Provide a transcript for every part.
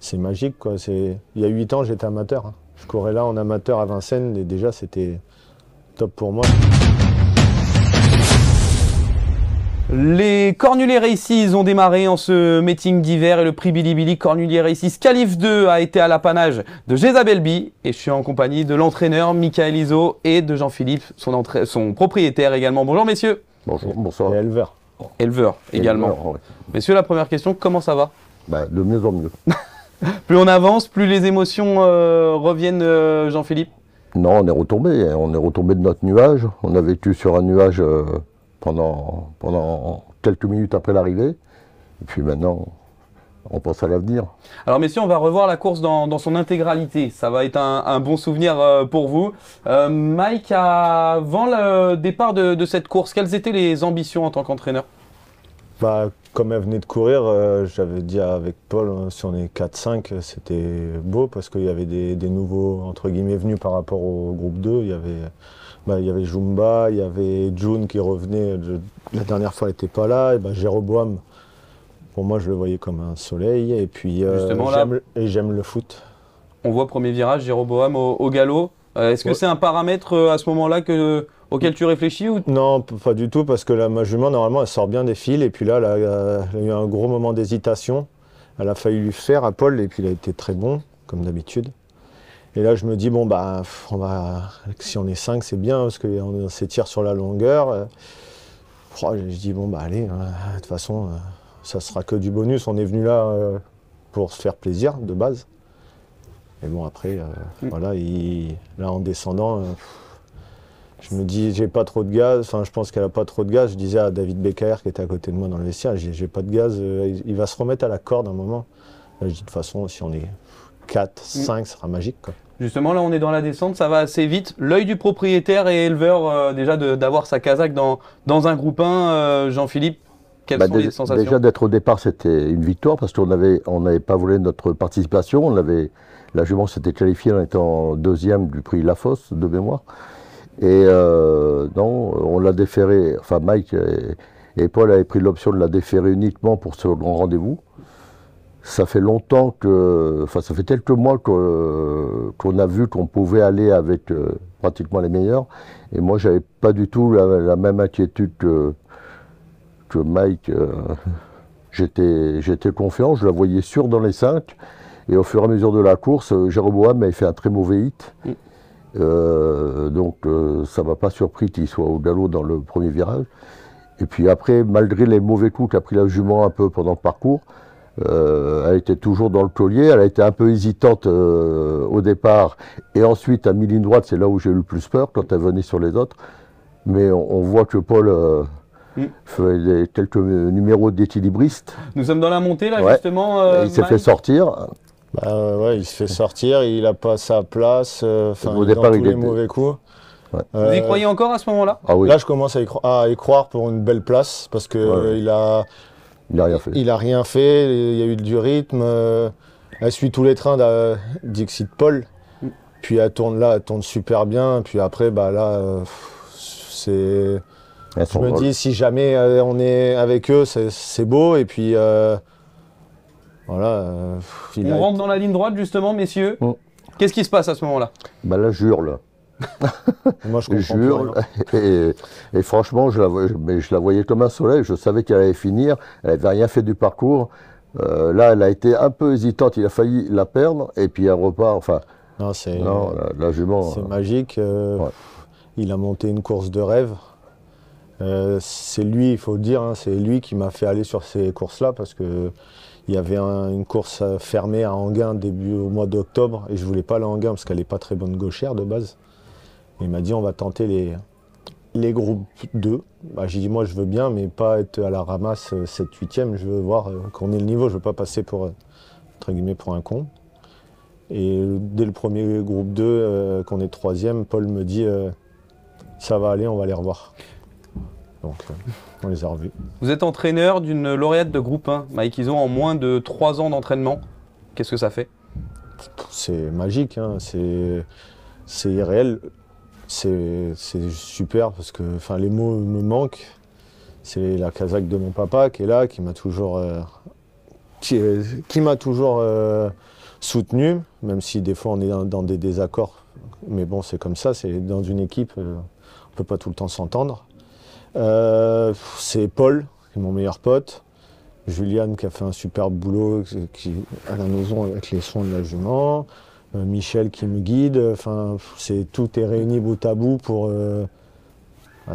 c'est magique, quoi. Il y a 8 ans, j'étais amateur, hein. Je courais là en amateur à Vincennes et déjà, c'était top pour moi. Les Cornuliers Races ont démarré en ce meeting d'hiver et le prix Bilibili Cornuliers Races Qualif 2 a été à l'apanage de Géza Belbi et je suis en compagnie de l'entraîneur Michael Iso et de Jean-Philippe, son propriétaire également. Bonjour messieurs. Bonjour, bonsoir. Et éleveur. Éleveur également. Éleveur, ouais. Messieurs, la première question, comment ça va? De mieux en mieux. Plus on avance, plus les émotions reviennent, Jean-Philippe? Non, on est retombé de notre nuage. On a vécu sur un nuage pendant quelques minutes après l'arrivée. Et puis maintenant, on pense à l'avenir. Alors messieurs, on va revoir la course dans son intégralité. Ça va être un bon souvenir pour vous. Mike, avant le départ de cette course, quelles étaient les ambitions en tant qu'entraîneur? Comme elle venait de courir, j'avais dit avec Paul, si on est 4-5, c'était beau parce qu'il y avait des nouveaux, entre guillemets, venus par rapport au groupe 2. Il y avait Jumba, il y avait June qui revenait, la dernière fois elle n'était pas là, et Jéroboam, pour moi je le voyais comme un soleil, et puis j'aime le foot. On voit premier virage, Jéroboam au galop. Est-ce que c'est un paramètre à ce moment-là auquel tu réfléchis ou... Non, pas du tout, parce que ma jument, normalement, elle sort bien des fils, et puis là, elle a eu un gros moment d'hésitation. Elle a failli lui faire à Paul, et puis il a été très bon, comme d'habitude. Et là, je me dis, bon, si on est 5, c'est bien, parce qu'on s'étire sur la longueur. Je dis, bon, allez, de toute façon, ça sera que du bonus. On est venu là pour se faire plaisir, de base. Mais bon, après, voilà, là, en descendant, je me dis, j'ai pas trop de gaz. Enfin, je pense qu'elle a pas trop de gaz. Je disais à David Becker, qui était à côté de moi dans le vestiaire, j'ai pas de gaz. Il va se remettre à la corde un moment. Là, je dis, de toute façon, si on est 4, 5, ça sera magique, quoi. Justement, là, on est dans la descente, ça va assez vite. L'œil du propriétaire et éleveur, déjà, d'avoir sa casaque dans un groupe 1, Jean-Philippe, quelles sont les sensations? Déjà, d'être au départ, c'était une victoire, parce qu'on n'avait pas volé notre participation. La jument s'était qualifiée en étant deuxième du prix Lafosse, de mémoire. Et non, on l'a déféré, enfin Mike et Paul avaient pris l'option de la déférer uniquement pour ce grand rendez-vous. Ça fait longtemps ça fait quelques mois qu'on a vu qu'on pouvait aller avec pratiquement les meilleurs. Et moi, j'avais pas du tout la même inquiétude que Mike. J'étais confiant, je la voyais sûre dans les 5. Et au fur et à mesure de la course, Jéroboam avait fait un très mauvais hit. Donc ça ne m'a pas surpris qu'il soit au galop dans le premier virage. Et puis après, malgré les mauvais coups qu'a pris la jument un peu pendant le parcours, elle était toujours dans le collier. Elle a été un peu hésitante au départ. Et ensuite, à mi-ligne droite, c'est là où j'ai eu le plus peur, quand elle venait sur les autres. Mais on voit que Paul fait quelques numéros d'équilibriste. Nous sommes dans la montée, là, ouais. Justement. Il s'est fait sortir. Ouais, il se fait sortir, il n'a pas sa place, au il départ, dans tous les mauvais coups. Ouais. Vous y croyez encore à ce moment-là? Ah oui. Là, je commence à y croire pour une belle place, parce que il a rien fait. Il a rien fait, il y a eu du rythme. Elle suit tous les trains d'Dixit Paul. Puis elle tourne super bien. Puis après, c'est... Je me dis, si jamais on est avec eux, c'est beau. Et puis... voilà. On rentre dans la ligne droite, justement, messieurs. Qu'est-ce qui se passe à ce moment-là? Là, j'hurle. Moi, je comprends plus. Et franchement, je la voyais comme un soleil. Je savais qu'elle allait finir. Elle n'avait rien fait du parcours. Là, elle a été un peu hésitante. Il a failli la perdre. Et puis, elle repart. Enfin, non, la jument. C'est magique. Il a monté une course de rêve. C'est lui, il faut le dire, hein, c'est lui qui m'a fait aller sur ces courses-là parce que il y avait une course fermée à Anguin au mois d'octobre et je voulais pas aller à Anguin parce qu'elle n'est pas très bonne gauchère de base. Il m'a dit on va tenter les groupes 2. J'ai dit moi je veux bien mais pas être à la ramasse 7-8e, je veux voir qu'on ait le niveau, je veux pas passer pour, entre guillemets, pour un con. Et dès le premier groupe 2, qu'on est 3e, Paul me dit ça va aller, on va les revoir. Donc on les a revus. Vous êtes entraîneur d'une lauréate de groupe 1, Mike Iso, en moins de 3 ans d'entraînement. Qu'est-ce que ça fait? C'est magique, hein. C'est irréel. C'est super parce que les mots me manquent. C'est la casaque de mon papa qui est là, qui m'a toujours qui m'a toujours soutenu, même si des fois on est dans des désaccords. Mais bon, c'est comme ça, c'est dans une équipe, on ne peut pas tout le temps s'entendre. C'est Paul, qui est mon meilleur pote. Juliane, qui a fait un super boulot à la maison avec les soins de la jument. Michel, qui me guide. Enfin, tout est réuni bout à bout pour...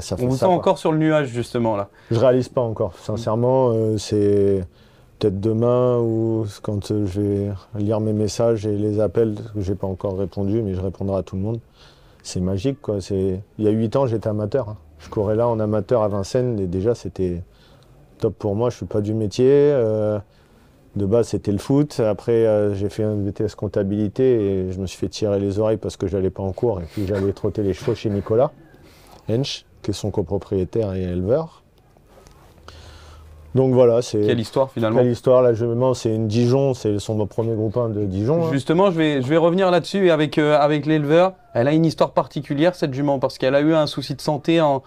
ça fait On vous sent encore sur le nuage, justement, là. Je réalise pas encore. Sincèrement, c'est peut-être demain ou quand je vais lire mes messages et les appels, que j'ai pas encore répondu, mais je répondrai à tout le monde. C'est magique, quoi. Il y a 8 ans, j'étais amateur. Hein. Je courais là en amateur à Vincennes et déjà, c'était top pour moi. Je suis pas du métier. De base, c'était le foot. Après, j'ai fait un BTS comptabilité et je me suis fait tirer les oreilles parce que j'allais pas en cours. Et puis, j'allais trotter les chevaux chez Nicolas Hench, qui est son copropriétaire et éleveur. Donc voilà, c'est... Quelle histoire, finalement. Quelle histoire, la jument, c'est une Dijon, c'est mon premier groupe 1 de Dijon. Hein. Justement, je vais revenir là-dessus avec l'éleveur. Elle a une histoire particulière, cette jument, parce qu'elle a eu un souci de santé en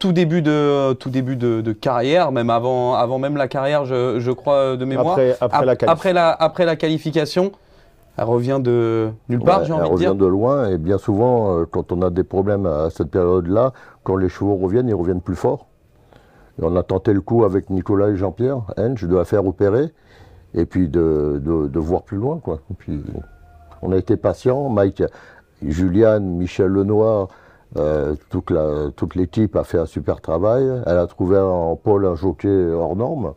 tout début de carrière, même avant même la carrière, je crois, de mémoire. Après la qualification, elle revient de nulle part, j'ai envie de dire. Elle revient de loin, et bien souvent, quand on a des problèmes à cette période-là, quand les chevaux reviennent, ils reviennent plus forts. Et on a tenté le coup avec Nicolas et Jean-Pierre Hench de la faire opérer et puis de voir plus loin, quoi. Et puis, on a été patients. Mike, Juliane, Michel Lenoir, toute l'équipe a fait un super travail. Elle a trouvé en Paul un jockey hors norme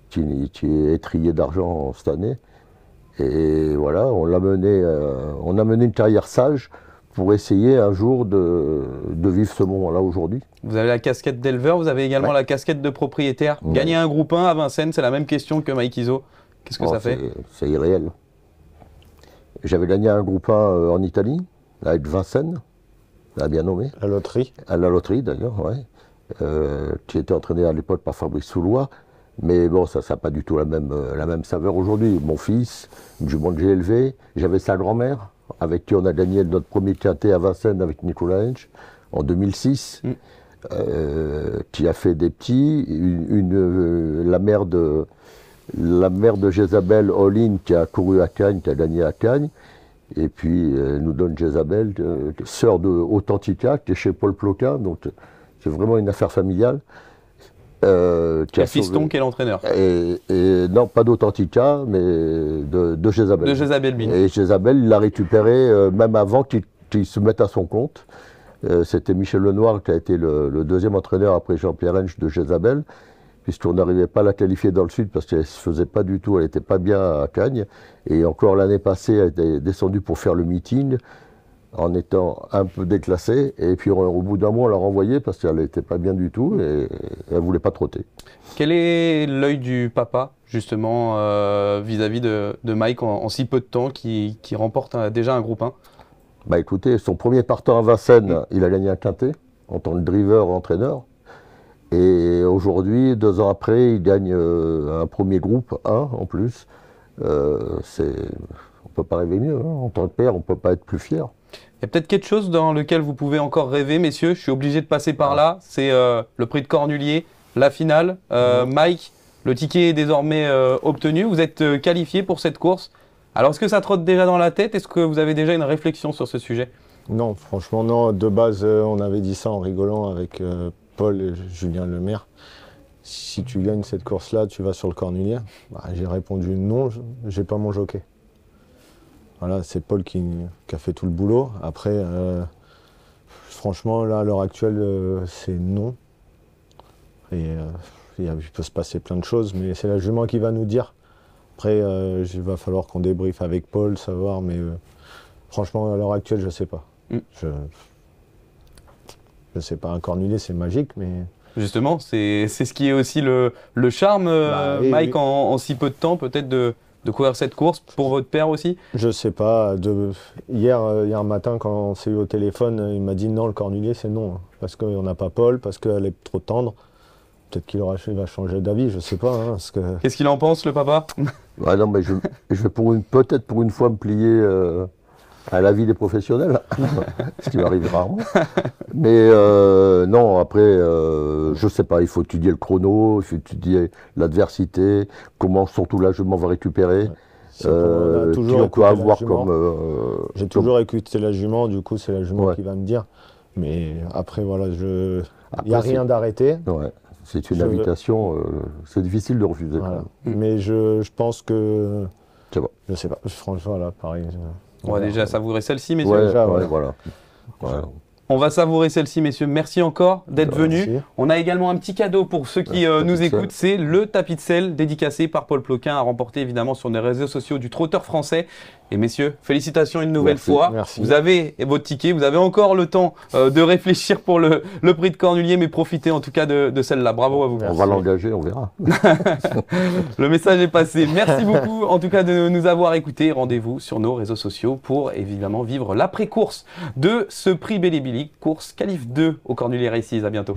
qui est étrié d'argent cette année. Et voilà, on a mené une carrière sage pour essayer un jour de vivre ce moment-là aujourd'hui. Vous avez la casquette d'éleveur, vous avez également la casquette de propriétaire. Ouais. Gagner un groupe 1 à Vincennes, c'est la même question que Mike Iso. Qu'est-ce que ça fait? C'est irréel. J'avais gagné un groupe 1 en Italie, avec Vincennes, l'a bien nommé. La loterie. À la loterie d'ailleurs, oui. Qui était entraîné à l'époque par Fabrice Soulois. Mais bon, ça n'a pas du tout la même saveur aujourd'hui. Mon fils, une jument que j'ai élevée, j'avais sa grand-mère, avec qui on a gagné notre premier quintet à Vincennes avec Nicolas Hench en 2006, qui a fait des petits, la mère de Jézabel, Olin, qui a couru à Cagnes, qui a gagné à Cagnes, et puis elle nous donne Jézabel, sœur de Authentica, qui est chez Paul Ploquin, donc c'est vraiment une affaire familiale. Le fiston qui est l'entraîneur. Non, pas d'Authentica, mais de Jézabel. De Jézabel Bin. Et Jézabel, il l'a récupéré même avant qu'il se mette à son compte. C'était Michel Lenoir qui a été le deuxième entraîneur après Jean-Pierre Hench de Jézabel, puisqu'on n'arrivait pas à la qualifier dans le sud parce qu'elle ne se faisait pas du tout, elle n'était pas bien à Cagnes. Et encore l'année passée, elle était descendue pour faire le meeting, en étant un peu déclassée, et puis au bout d'un mois on l'a renvoyée parce qu'elle n'était pas bien du tout et elle ne voulait pas trotter. Quel est l'œil du papa justement vis-à-vis de Mike en si peu de temps qui remporte déjà un groupe 1? Bah écoutez, son premier partant à Vincennes, il a gagné un quintet en tant que driver entraîneur, et aujourd'hui, 2 ans après, il gagne un premier groupe 1 en plus. On ne peut pas rêver mieux, hein. En tant que père, on ne peut pas être plus fier. Il y a peut-être quelque chose dans lequel vous pouvez encore rêver, messieurs. Je suis obligé de passer par là. C'est le prix de Cornulier, la finale. Mike, le ticket est désormais obtenu. Vous êtes qualifié pour cette course. Alors, est-ce que ça trotte déjà dans la tête? Est-ce que vous avez déjà une réflexion sur ce sujet? Non, franchement, non. De base, on avait dit ça en rigolant avec Paul et Julien Lemaire. Si tu gagnes cette course-là, tu vas sur le Cornulier. Bah, j'ai répondu non, j'ai pas mon jockey. Voilà, c'est Paul qui a fait tout le boulot. Après, franchement, là, à l'heure actuelle, c'est non. Et il peut se passer plein de choses, mais c'est la jument qui va nous dire. Après, il va falloir qu'on débriefe avec Paul, savoir, mais franchement, à l'heure actuelle, je ne sais pas. Je ne sais pas, un Cornulier, c'est magique, mais... Justement, c'est ce qui est aussi le charme, oui, Mike, oui. En si peu de temps, peut-être de courir cette course, pour votre père aussi? Je sais pas. Hier matin, quand on s'est eu au téléphone, il m'a dit non, le Cornulier, c'est non. Hein, parce qu'on n'a pas Paul, parce qu'elle est trop tendre. Peut-être qu'il va changer d'avis, je sais pas. Hein, Qu'est-ce qu'il en pense, le papa? Ouais, non, mais je vais peut-être pour une fois me plier à la vie des professionnels, ce qui m'arrive rarement. Mais non, après, je sais pas, il faut étudier le chrono, il faut étudier l'adversité, comment surtout la jument va récupérer. On a Qui toujours on peut écouté la avoir jument. comme... J'ai toujours écouté la jument, du coup c'est la jument Ouais. qui va me dire. Mais après voilà, il Après, n'y a rien d'arrêté. Ouais, c'est une Je- invitation, c'est difficile de refuser. Voilà. Quand même. Mais je pense que. C'est bon. Je sais pas, franchement là, pareil. On va déjà savourer celle-ci, messieurs. Ouais, déjà, ouais, ouais. voilà. Voilà. On va savourer celle-ci, messieurs. Merci encore d'être venus. Merci. On a également un petit cadeau pour ceux qui tapis nous de sel. écoutent. C'est le tapis de sel dédicacé par Paul Ploquin à remporter évidemment sur les réseaux sociaux du trotteur français. Et messieurs, félicitations une nouvelle Merci. fois. Merci. Vous avez votre ticket, vous avez encore le temps de réfléchir pour le prix de Cornulier, mais profitez en tout cas de celle-là. Bravo à vous. On Merci. va l'engager, on verra. Le message est passé. Merci beaucoup en tout cas de nous avoir écoutés. Rendez-vous sur nos réseaux sociaux pour évidemment vivre l'après-course de ce prix Bilibili, course Qualif 2 au Cornulier Races. À bientôt.